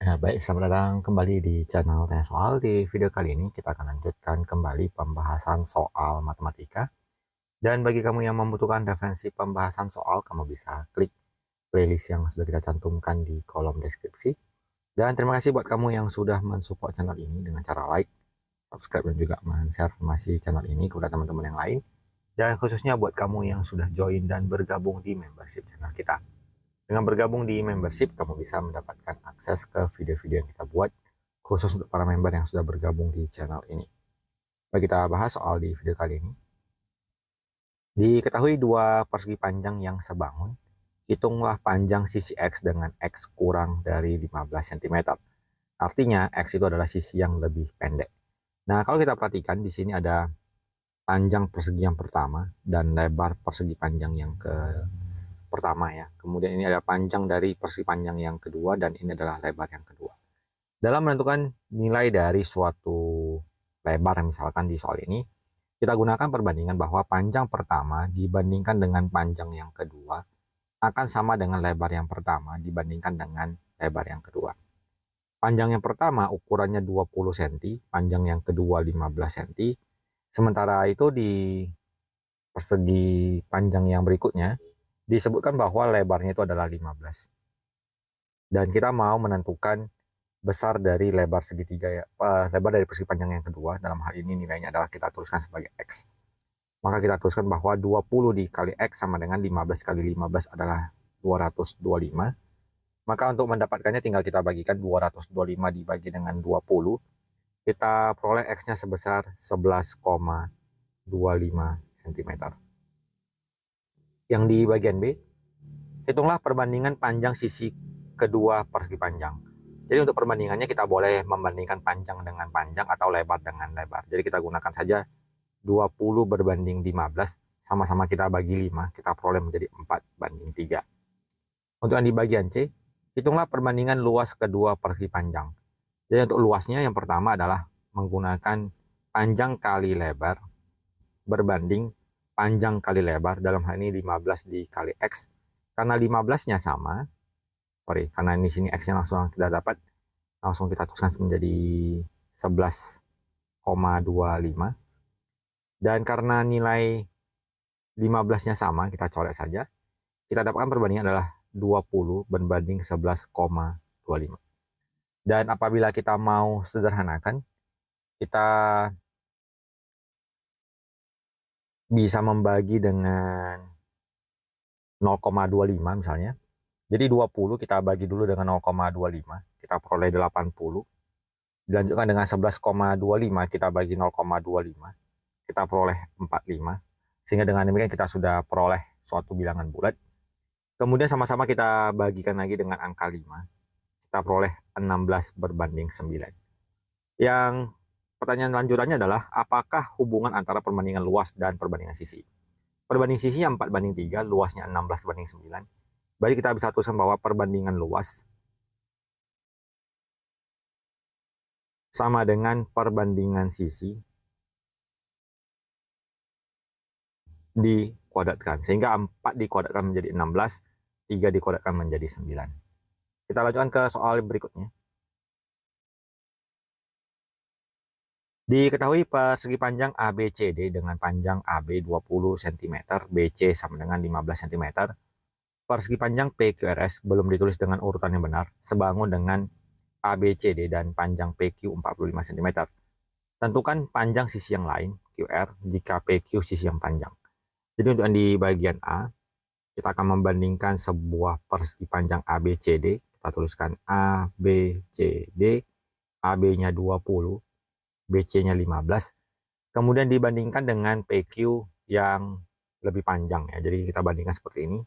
Baik, selamat datang kembali di channel Tanya Soal. Di video kali ini kita akan lanjutkan kembali pembahasan soal matematika. Dan bagi kamu yang membutuhkan referensi pembahasan soal, kamu bisa klik playlist yang sudah kita cantumkan di kolom deskripsi. Dan terima kasih buat kamu yang sudah mensupport channel ini dengan cara like, subscribe, dan juga men-share informasi channel ini kepada teman-teman yang lain. Dan khususnya buat kamu yang sudah join dan bergabung di membership channel kita. Dengan bergabung di membership, kamu bisa mendapatkan akses ke video-video yang kita buat khusus untuk para member yang sudah bergabung di channel ini. Baik, kita bahas soal di video kali ini. Diketahui dua persegi panjang yang sebangun, hitunglah panjang sisi X dengan X kurang dari 15 cm. Artinya, X itu adalah sisi yang lebih pendek. Nah, kalau kita perhatikan, di sini ada panjang persegi yang pertama dan lebar persegi panjang yang pertama ya. Kemudian ini ada panjang dari persegi panjang yang kedua dan ini adalah lebar yang kedua. Dalam menentukan nilai dari suatu lebar misalkan di soal ini, kita gunakan perbandingan bahwa panjang pertama dibandingkan dengan panjang yang kedua akan sama dengan lebar yang pertama dibandingkan dengan lebar yang kedua. Panjang yang pertama ukurannya 20 cm, panjang yang kedua 15 cm. Sementara itu di persegi panjang yang berikutnya disebutkan bahwa lebarnya itu adalah 15. Dan kita mau menentukan besar dari lebar segitiga ya, lebar dari persegi panjang yang kedua. Dalam hal ini nilainya adalah kita tuliskan sebagai X. Maka kita tuliskan bahwa 20 dikali X sama dengan 15 kali 15 adalah 225. Maka untuk mendapatkannya tinggal kita bagikan 225 dibagi dengan 20. Kita peroleh X-nya sebesar 11,25 cm. Yang di bagian B, hitunglah perbandingan panjang sisi kedua persegi panjang. Jadi untuk perbandingannya kita boleh membandingkan panjang dengan panjang atau lebar dengan lebar. Jadi kita gunakan saja 20 berbanding 15, sama-sama kita bagi 5, kita peroleh menjadi 4:3. Untuk yang di bagian C, hitunglah perbandingan luas kedua persegi panjang. Jadi untuk luasnya yang pertama adalah menggunakan panjang kali lebar berbanding panjang kali lebar, dalam hal ini 15 dikali X. Karena 15-nya sama, karena ini sini X-nya langsung kita dapat, langsung kita tuliskan menjadi 11,25. Dan karena nilai 15-nya sama, kita coret saja. Kita dapatkan perbandingan adalah 20 berbanding 11,25. Dan apabila kita mau sederhanakan, kita bisa membagi dengan 0,25 misalnya. Jadi 20 kita bagi dulu dengan 0,25, kita peroleh 80. Dilanjutkan dengan 11,25 kita bagi 0,25, kita peroleh 45. Sehingga dengan demikian kita sudah peroleh suatu bilangan bulat. Kemudian sama-sama kita bagikan lagi dengan angka 5. Kita peroleh 16 berbanding 9. Yang pertanyaan lanjutannya adalah, apakah hubungan antara perbandingan luas dan perbandingan sisi? Perbanding sisinya 4:3, luasnya 16:9. Berarti kita bisa tuliskan bahwa perbandingan luas sama dengan perbandingan sisi dikuadratkan. Sehingga 4 dikuadratkan menjadi 16, 3 dikuadratkan menjadi 9. Kita lanjutkan ke soal berikutnya. Diketahui persegi panjang ABCD dengan panjang AB 20 cm, BC sama dengan 15 cm. Persegi panjang PQRS belum ditulis dengan urutan yang benar, sebangun dengan ABCD dan panjang PQ 45 cm. Tentukan panjang sisi yang lain, QR, jika PQ sisi yang panjang. Jadi untuk yang di bagian A, kita akan membandingkan sebuah persegi panjang ABCD. Kita tuliskan ABCD, AB-nya 20, BC-nya 15. Kemudian dibandingkan dengan PQ yang lebih panjang ya. Jadi kita bandingkan seperti ini.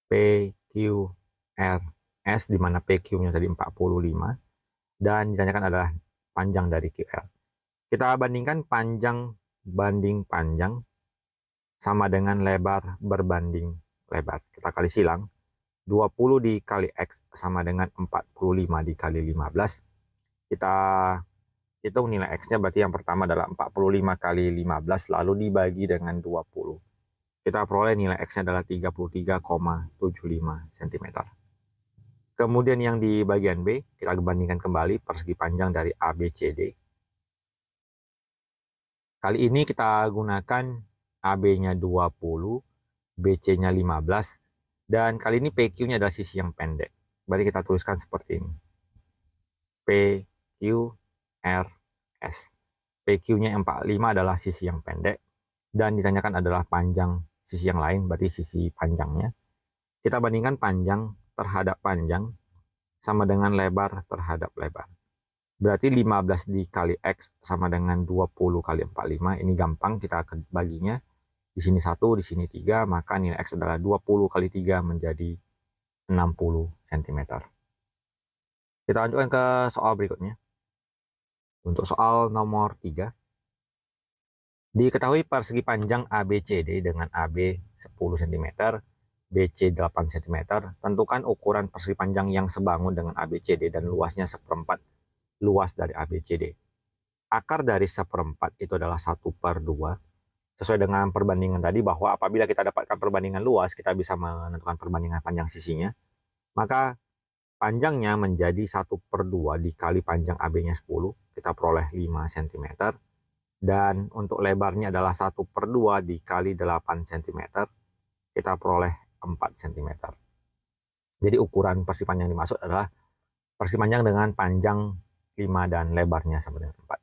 PQRS, di mana PQ-nya tadi 45 dan ditanyakan adalah panjang dari QR. Kita bandingkan panjang banding panjang sama dengan lebar berbanding lebar. Kita kali silang. 20 dikali X sama dengan 45 dikali 15. Kita hitung nilai X-nya, berarti yang pertama adalah 45 kali 15 lalu dibagi dengan 20. Kita peroleh nilai X-nya adalah 33,75 cm. Kemudian yang di bagian B, kita bandingkan kembali persegi panjang dari ABCD. Kali ini kita gunakan AB-nya 20, BC-nya 15, dan kali ini PQ-nya adalah sisi yang pendek. Berarti kita tuliskan seperti ini. PQ, R, S. PQ-nya 45 adalah sisi yang pendek, dan ditanyakan adalah panjang sisi yang lain, berarti sisi panjangnya. Kita bandingkan panjang terhadap panjang sama dengan lebar terhadap lebar. Berarti 15 dikali X sama dengan 20 kali 45. Ini gampang, kita akan baginya. Di sini 1, di sini 3, maka nilai X adalah 20 kali 3 menjadi 60 cm. Kita lanjutkan ke soal berikutnya. Untuk soal nomor 3. Diketahui persegi panjang ABCD dengan AB 10 cm, BC 8 cm. Tentukan ukuran persegi panjang yang sebangun dengan ABCD dan luasnya seperempat luas dari ABCD. Akar dari seperempat itu adalah 1/2. Sesuai dengan perbandingan tadi bahwa apabila kita dapatkan perbandingan luas, kita bisa menentukan perbandingan panjang sisinya. Maka panjangnya menjadi 1/2 dikali panjang AB-nya 10. Kita peroleh 5 cm. Dan untuk lebarnya adalah 1/2 dikali 8 cm. Kita peroleh 4 cm. Jadi ukuran persegi panjang yang dimaksud adalah persegi panjang dengan panjang 5 dan lebarnya sama dengan 4.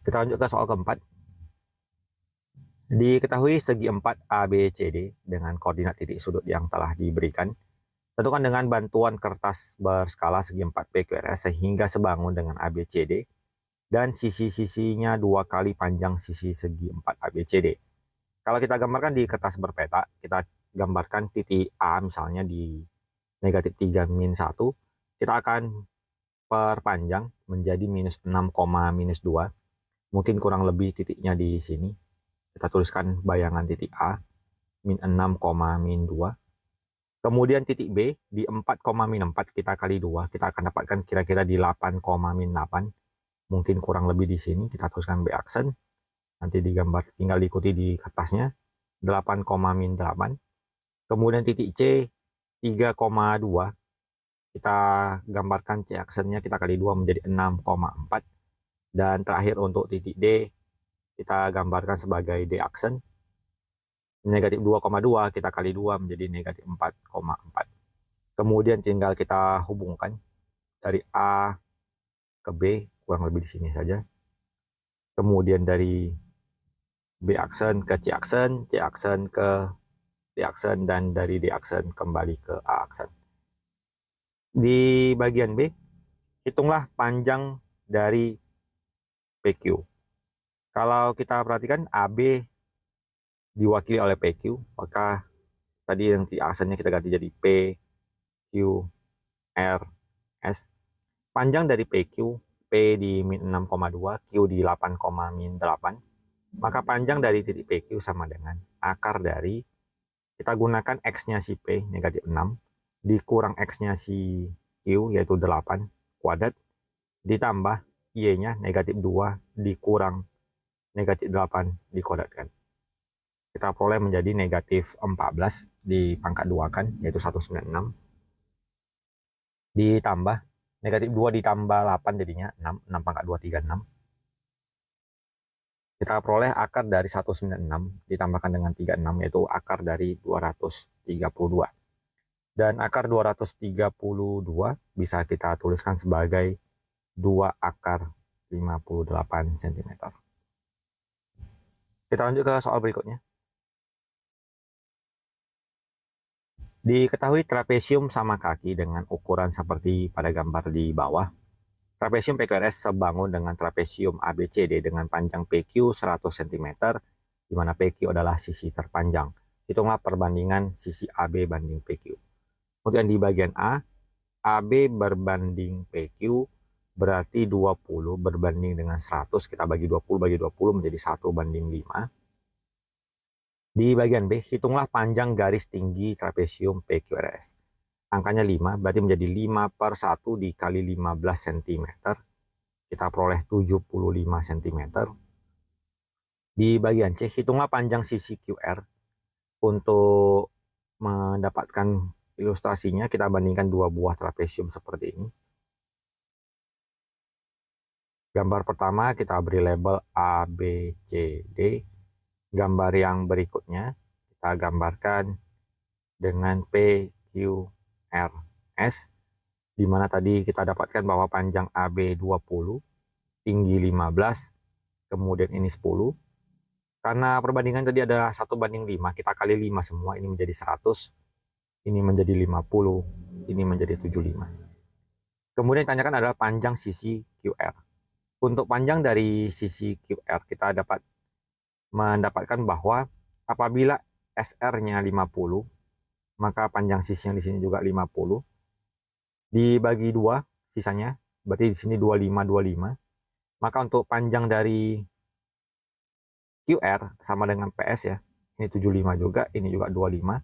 Kita lanjut ke soal keempat. Diketahui segi 4 ABCD dengan koordinat titik sudut yang telah diberikan. Tentukan dengan bantuan kertas berskala segi 4 PQRS sehingga sebangun dengan ABCD. Dan sisi-sisinya 2 kali panjang sisi segi 4 ABCD. Kalau kita gambarkan di kertas berpeta, kita gambarkan titik A misalnya di negatif 3 min 1, kita akan perpanjang menjadi minus 6, minus 2. Mungkin kurang lebih titiknya di sini. Kita tuliskan bayangan titik A, min 6, min 2. Kemudian titik B di 4, min 4 kita kali 2, kita akan dapatkan kira-kira di 8, min 8. Mungkin kurang lebih di sini, kita tuliskan B aksen. Nanti digambar, tinggal diikuti di kertasnya. 8, min 8. Kemudian titik C, 3,2. Kita gambarkan C aksennya, kita kali 2 menjadi 6,4. Dan terakhir untuk titik D, kita gambarkan sebagai D aksen. Negatif 2,2, kita kali 2 menjadi negatif 4,4. Kemudian tinggal kita hubungkan dari A ke B, kurang lebih di sini saja. Kemudian dari B aksen ke C aksen ke D aksen, dan dari D aksen kembali ke A aksen. Di bagian B, hitunglah panjang dari PQ. Kalau kita perhatikan AB diwakili oleh PQ, maka tadi nanti aksennya kita ganti jadi P, Q, R, S. Panjang dari PQ, P di min 6,2, Q di 8, min 8. Maka panjang dari titik PQ sama dengan akar dari, kita gunakan X-nya si P, negatif 6, dikurang X-nya si Q, yaitu 8, kuadrat, ditambah Y-nya, negatif 2, dikurang negatif 8, dikuadratkan. Kita peroleh menjadi negatif 14, dipangkat 2 kan, yaitu 196. Ditambah negatif 2 ditambah 8 jadinya 6, 6 pangkat 2, 36. Kita peroleh akar dari 196 ditambahkan dengan 36, yaitu akar dari 232. Dan akar 232 bisa kita tuliskan sebagai 2 akar 58 cm. Kita lanjut ke soal berikutnya. Diketahui trapesium sama kaki dengan ukuran seperti pada gambar di bawah. Trapesium PQRS sebangun dengan trapesium ABCD dengan panjang PQ 100 cm, di mana PQ adalah sisi terpanjang. Hitunglah perbandingan sisi AB banding PQ. Kemudian di bagian A, AB berbanding PQ berarti 20 berbanding dengan 100. Kita bagi 20 menjadi 1/5. Di bagian B, hitunglah panjang garis tinggi trapesium PQRS. Angkanya 5, berarti menjadi 5/1 dikali 15 cm. Kita peroleh 75 cm. Di bagian C, hitunglah panjang sisi QR. Untuk mendapatkan 15 ilustrasinya kita bandingkan dua buah trapesium seperti ini. Gambar pertama kita beri label A, B, C, D. Gambar yang berikutnya kita gambarkan dengan P, Q, R, S, di mana tadi kita dapatkan bahwa panjang AB 20, tinggi 15, kemudian ini 10. Karena perbandingan tadi ada 1:5, kita kali 5 semua, ini menjadi 100, ini menjadi 50, ini menjadi 75. Kemudian ditanyakan adalah panjang sisi QR. Untuk panjang dari sisi QR kita dapat mendapatkan bahwa apabila SR-nya 50, maka panjang sisinya di sini juga 50. Dibagi 2 sisanya, berarti di sini 25. Maka untuk panjang dari QR sama dengan PS ya. Ini 75 juga, ini juga 25.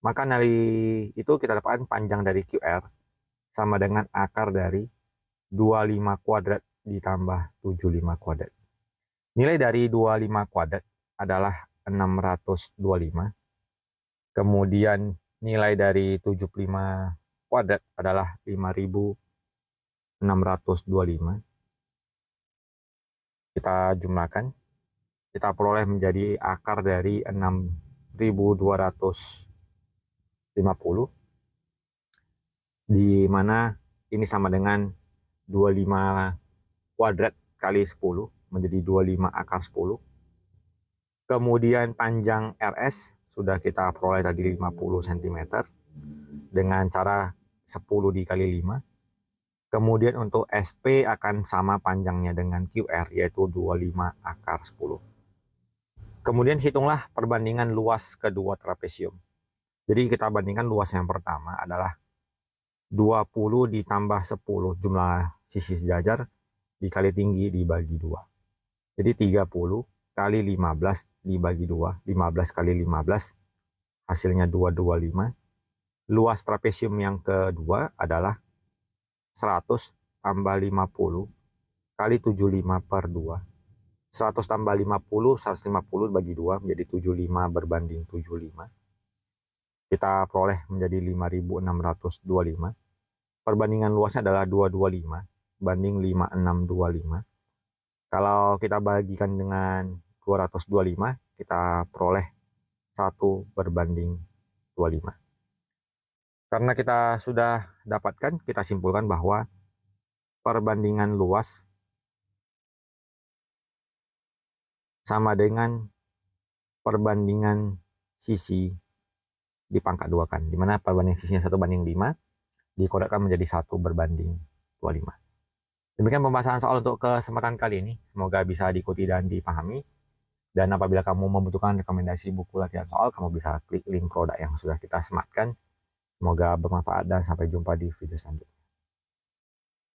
Maka dari itu kita dapatkan panjang dari QR sama dengan akar dari 25 kuadrat ditambah 75 kuadrat. Nilai dari 25 kuadrat adalah 625. Kemudian nilai dari 75 kuadrat adalah 5625. Kita jumlahkan. Kita peroleh menjadi akar dari 6250, di mana ini sama dengan 25 kuadrat kali 10, menjadi 25 akar 10. Kemudian panjang RS sudah kita peroleh tadi 50 cm dengan cara 10 dikali 5. Kemudian untuk SP akan sama panjangnya dengan QR, yaitu 25 akar 10. Kemudian hitunglah perbandingan luas kedua trapesium. Jadi kita bandingkan luas yang pertama adalah 20 ditambah 10 jumlah sisi sejajar dikali tinggi dibagi 2. Jadi 30 kali 15 dibagi 2. 15 kali 15 hasilnya 225. Luas trapesium yang kedua adalah 100 tambah 50 kali 75 per 2. 100 tambah 50, 150 bagi 2 menjadi 75 berbanding 75. Kita peroleh menjadi 5625. Perbandingan luasnya adalah 225 banding 5625. Kalau kita bagikan dengan 225, kita peroleh 1 berbanding 25. Karena kita sudah dapatkan, kita simpulkan bahwa perbandingan luas sama dengan perbandingan sisi dipangkat 2 kan, dimana perbandingan sisinya 1:5 dikodakkan menjadi 1 berbanding 25. Demikian pembahasan soal untuk kesempatan kali ini, semoga bisa diikuti dan dipahami. Dan apabila kamu membutuhkan rekomendasi buku latihan soal, kamu bisa klik link produk yang sudah kita sematkan. Semoga bermanfaat dan sampai jumpa di video selanjutnya.